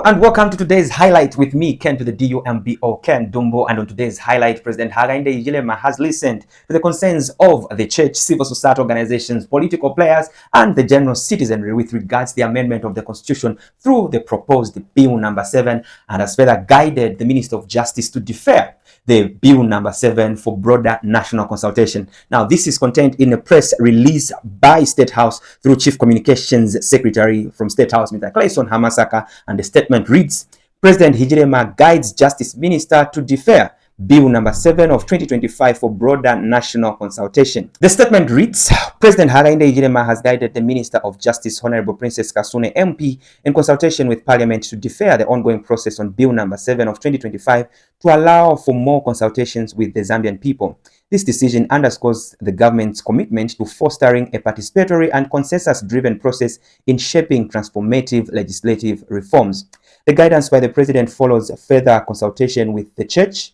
and welcome to today's highlight with me, Ken to the DUMBO, Ken Dumbo. And on today's highlight, President Hakainde Hichilema has listened to the concerns of the church, civil society organizations, political players, and the general citizenry with regards to the amendment of the Constitution through the proposed Bill number 7, and has further guided the Minister of Justice to defer the Bill number 7 for broader national consultation. Now, this is contained in a press release by State House through Chief Communications Secretary from State House, Mr. Clayson Hamasaka, and the statement reads, President Hichilema guides Justice Minister to defer Bill number 7 of 2025 for broader national consultation. The statement reads, President Hakainde Hichilema has guided the Minister of Justice, Honorable Princess Kasune MP, in consultation with Parliament to defer the ongoing process on Bill number 7 of 2025 to allow for more consultations with the Zambian people. This decision underscores the government's commitment to fostering a participatory and consensus-driven process in shaping transformative legislative reforms. The guidance by the President follows further consultation with the church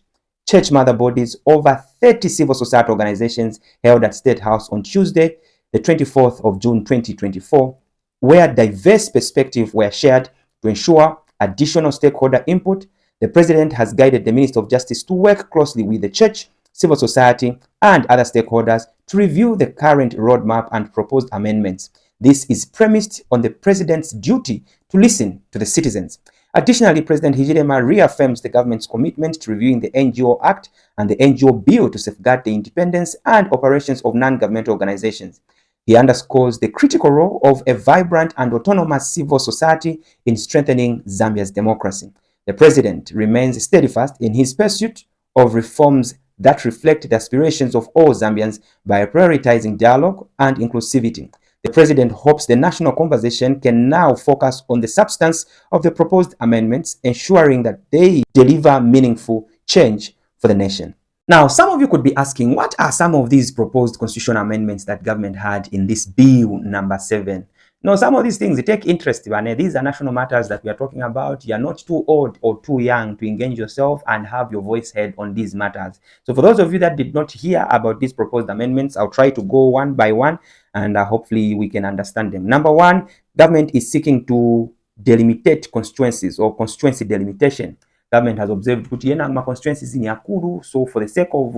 mother bodies, over 30 civil society organizations held at State House on Tuesday, the 24th of June 2024, where diverse perspectives were shared to ensure additional stakeholder input. The President has guided the Minister of Justice to work closely with the church, civil society, and other stakeholders to review the current roadmap and proposed amendments. This is premised on the President's duty to listen to the citizens. Additionally, President Hichilema reaffirms the government's commitment to reviewing the NGO Act and the NGO Bill to safeguard the independence and operations of non-governmental organizations. He underscores the critical role of a vibrant and autonomous civil society in strengthening Zambia's democracy. The President remains steadfast in his pursuit of reforms that reflect the aspirations of all Zambians by prioritizing dialogue and inclusivity. The President hopes the national conversation can now focus on the substance of the proposed amendments, ensuring that they deliver meaningful change for the nation. Now, some of you could be asking, what are some of these proposed constitutional amendments that government had in this Bill number 7? Now, some of these things, they take interest, and these are national matters that we are talking about. You are not too old or too young to engage yourself and have your voice heard on these matters. So for those of you that did not hear about these proposed amendments, I'll try to go one by one, and hopefully we can understand them. Number one, government is seeking to delimitate constituencies or constituency delimitation. Government has observed that constituencies in Yakuru, so for the sake of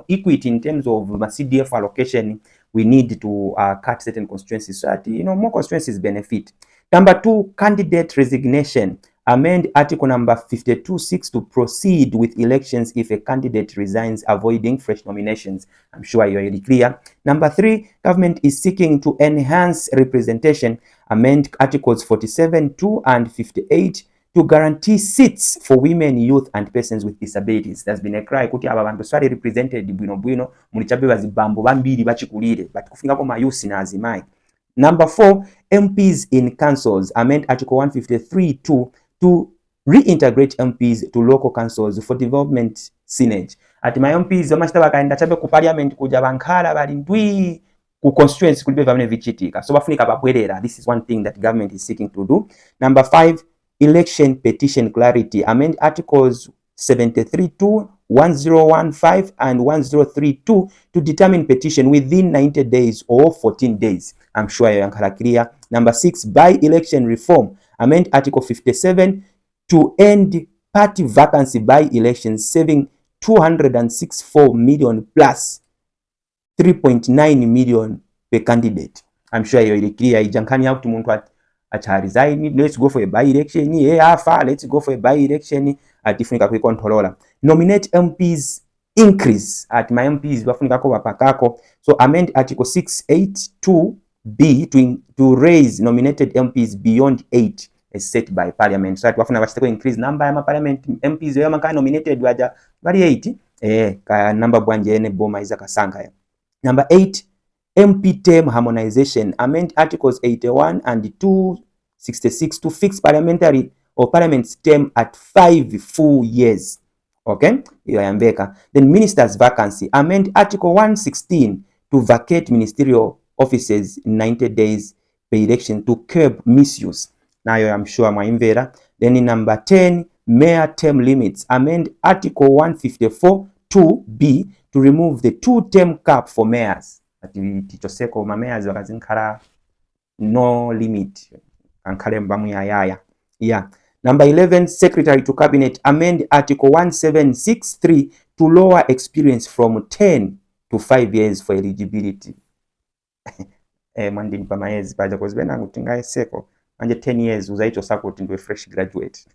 equity in terms of CDF allocation, we need to cut certain constituencies so that more constituencies benefit. Number two, candidate resignation. Amend Article number 52.6 to proceed with elections if a candidate resigns, avoiding fresh nominations. I'm sure you're already clear. Number three, government is seeking to enhance representation. Amend Articles 47.2 and 58 to guarantee seats for women, youth, and persons with disabilities. There's been a cry kuti aba bantu swali represented bwino mulichabe bazibambo bambiri bachikulire but kufingako mayusi na azimai. Number four, MPs in councils. Amend Article 153.2 to reintegrate MPs to local councils for development synergy. Ati my MPs wamachita bakaenda chabe ku parliament kuja bankhala bali ndwi ku constituency kulibe vamene vichitika. So bafunika babwerera. This is one thing that government is seeking to do. Number five, election petition clarity. Amend Articles 73.2, 1015 and 1032 to determine petition within 90 days or 14 days. I'm sure you're clear. Number six, by-election reform. Amend Article 57 to end party vacancy by-elections, saving 264 million plus 3.9 million per candidate. I'm sure you're clear. Ijankani out to muntu resign, let's go for a by-election, let's go for a by-election at different controller. Nominate MPs increase at my MPs pakako. So amend Article 682B to raise nominated MPs beyond 8 as set by Parliament. So at increase number of Parliament MPs nominated by 8 number bwanje boma izaka sanga. Number 8, MP term harmonization. Amend Articles 81 and 266 to fix parliamentary or parliament's term at 5 full years. Okay? Then ministers' vacancy. Amend Article 116 to vacate ministerial offices in 90 days per election to curb misuse. Now I'm sure Mwaimvera. Then in number 10, mayor term limits. Amend Article 154 2B to remove the 2-term cap for mayors. Tichoseko mayors wakazinkara no limit. Ankale mbamu ya. Yeah. Number 11, Secretary to Cabinet, amend Article 1763 to lower experience from 10 to 5 years for eligibility. Mandi nipa mayezi paja cause bena ngutinga seko manje 10 years uzaito support into a fresh graduate.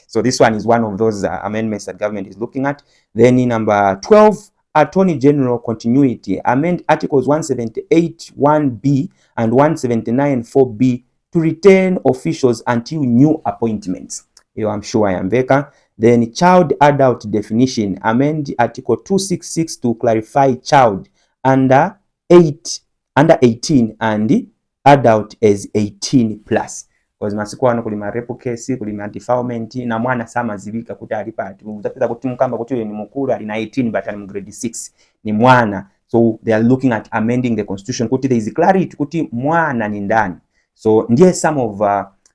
So this one is one of those amendments that government is looking at. Then in number 12, Attorney General continuity, amend Articles 178 1B and 179 4B to retain officials until new appointments. I'm sure I am Veka. Then child adult definition, amend Article 266 to clarify child under 18 and adult as 18 plus. Because masiku wano kulima rape case, kulima defilement na mwana sama zibika kuti alipati. Uzapita kuti mkamba kuti ni mukuru alina 18 but ali grade 6 ni mwana. So they are looking at amending the constitution kuti there is clarity kuti mwana ni ndani. So ndiye some of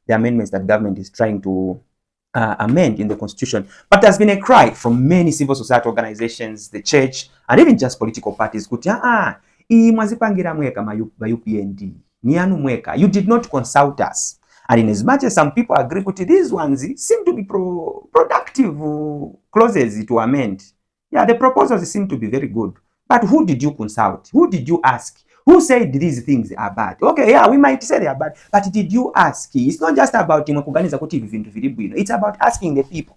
the amendments that government is trying to amend in the constitution. But there's been a cry from many civil society organizations, the church, and even just political parties kuti mwazipangira mweka ma UPND ni anu mweka, you did not consult us. And in as much as some people agree with these ones seem to be productive clauses to amend. Yeah, the proposals seem to be very good. But who did you consult? Who did you ask? Who said these things are bad? Okay, yeah, we might say they are bad, but did you ask? It's not just about kuganiza kuti vintu vilibu. It's about asking the people.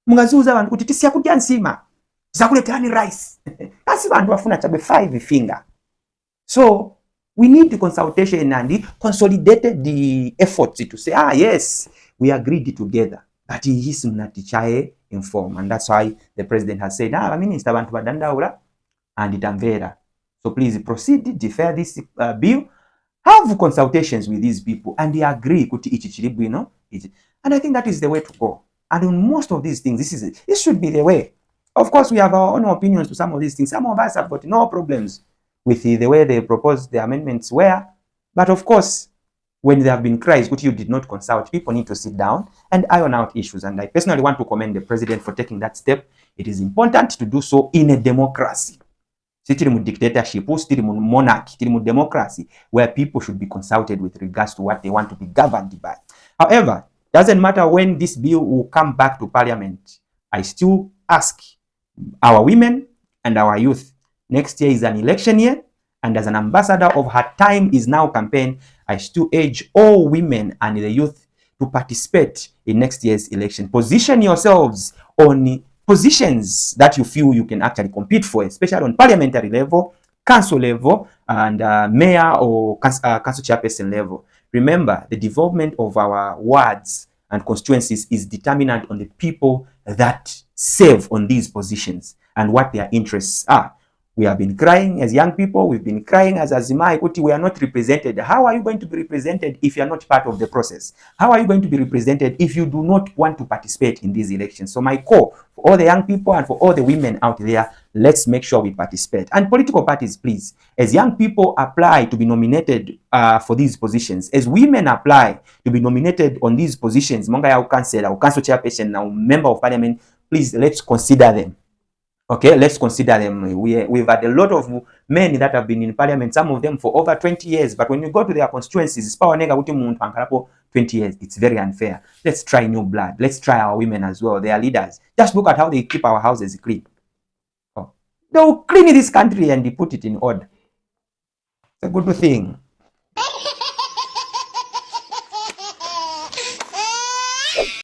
Mungazuza vantu kuti tisia kudya nsima. Zakuletani rice. Kasi vantu wafuna chabe 5 finger. So we need the consultation and consolidated the efforts to say, yes, we agreed together. But he is not inform. And that's why the president has said, minister bantu badandaula and itamvera. So please proceed, defer this bill, have consultations with these people, and they agree kuti Hichilema, you know. And I think that is the way to go. And on most of these things, this should be the way. Of course, we have our own opinions to some of these things. Some of us have got no problems with the way they proposed the amendments were. But of course, when there have been cries, which you did not consult, people need to sit down and iron out issues. And I personally want to commend the president for taking that step. It is important to do so in a democracy. Still in dictatorship, still in monarchy, still in democracy, where people should be consulted with regards to what they want to be governed by. However, doesn't matter when this bill will come back to parliament. I still ask our women and our youth, next year is an election year, and as an ambassador of her time is now campaign, I still urge all women and the youth to participate in next year's election. Position yourselves on positions that you feel you can actually compete for, especially on parliamentary level, council level, and mayor or council chairperson level. Remember, the development of our wards and constituencies is determinant on the people that serve on these positions and what their interests are. We have been crying as young people, we've been crying as Azimai Kuti, we are not represented. How are you going to be represented if you are not part of the process? How are you going to be represented if you do not want to participate in these elections? So my call for all the young people and for all the women out there, let's make sure we participate. And political parties, please, as young people apply to be nominated for these positions, as women apply to be nominated on these positions, Mongaya councillor, council chairperson, now member of parliament, please let's consider them. Okay, let's consider them. We've had a lot of men that have been in parliament, some of them for over 20 years. But when you go to their constituencies, 20 years, it's very unfair. Let's try new blood. Let's try our women as well. They are leaders. Just look at how they keep our houses clean. Oh. They'll clean this country and they put it in order. It's a good thing.